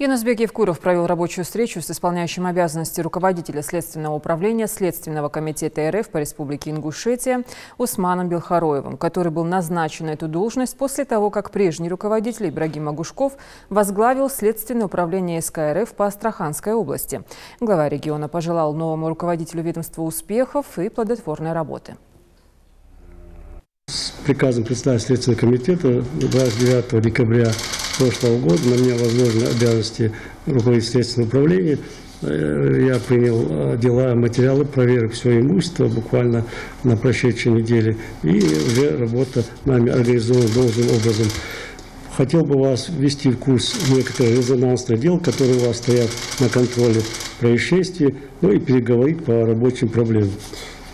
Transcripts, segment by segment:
Юнусбек Евкуров провел рабочую встречу с исполняющим обязанности руководителя Следственного управления Следственного комитета РФ по Республике Ингушетия Усманом Белхароевым, который был назначен на эту должность после того, как прежний руководитель Ибрагим Агушков возглавил Следственное управление СК РФ по Астраханской области. Глава региона пожелал новому руководителю ведомства успехов и плодотворной работы. С приказом председателя Следственного комитета 29 декабря прошлого года на меня возложены обязанности руководителя Следственного управления. Я принял дела, материалы проверок всего имущества буквально на прошедшей неделе. И уже работа нами организована должным образом. Хотел бы вас ввести в курс некоторых резонансных дел, которые у вас стоят на контроле происшествий, ну и переговорить по рабочим проблемам.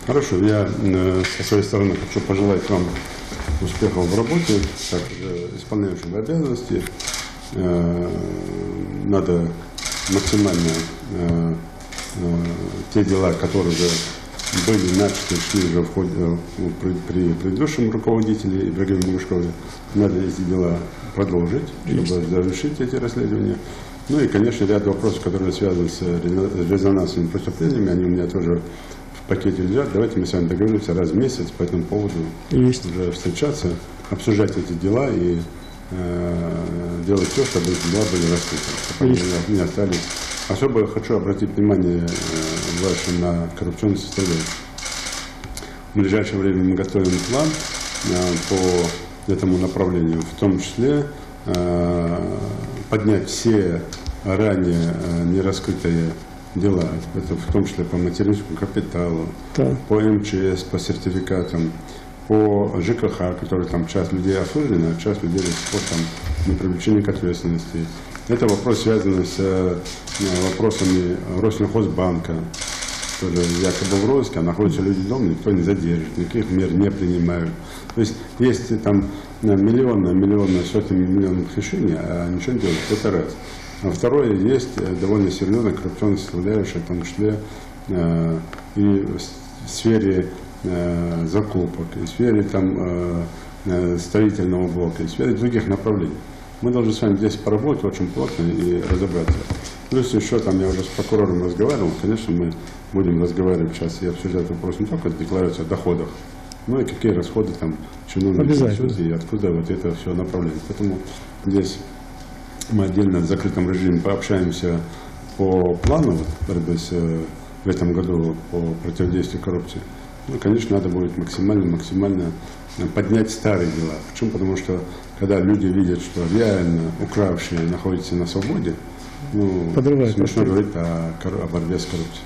Хорошо, я со своей стороны хочу пожелать вам успехов в работе, как исполняющим обязанности. Надо максимально те дела, которые уже были начаты, шли уже в ходе, при предыдущем руководителе Ибрагиме Агушкове, надо эти дела продолжить, чтобы завершить эти расследования. Ну и, конечно, ряд вопросов, которые связаны с резонансными преступлениями, они у меня тоже в пакете лежат. Давайте мы с вами договоримся раз в месяц по этому поводу уже встречаться, обсуждать эти дела и делать все, чтобы эти дела были раскрыты, чтобы они не остались. Особо хочу обратить внимание ваше на коррупционную составляющую. В ближайшее время мы готовим план по этому направлению, в том числе поднять все ранее нераскрытые дела, это в том числе по материнскому капиталу, по МЧС, по сертификатам, по ЖКХ, который там часть людей осуждена, а часть людей до сих пор там не привлечены к ответственности. Это вопрос, связанный с вопросами Роснохозбанка, тоже якобы в розыске, а находятся люди дома, никто не задержит, никаких мер не принимают. То есть есть там миллионы, сотни миллионов решений, а ничего не делают. Это раз. А второе, есть довольно серьезная коррупционная составляющая, в том числе и в сфере закупок, и в сфере там, строительного блока, и в сфере других направлений. Мы должны с вами здесь поработать очень плотно и разобраться. Плюс еще там я уже с прокурором разговаривал, конечно, мы будем разговаривать сейчас и обсуждать вопрос не только декларации о доходах, но и какие расходы там чиновники несут и откуда вот это все направление. Поэтому здесь мы отдельно в закрытом режиме пообщаемся по плану борьбы в этом году по противодействию коррупции. Ну, конечно, надо будет максимально поднять старые дела. Почему? Потому что когда люди видят, что реально укравшие находятся на свободе, ну, смешно говорить о борьбе с коррупцией.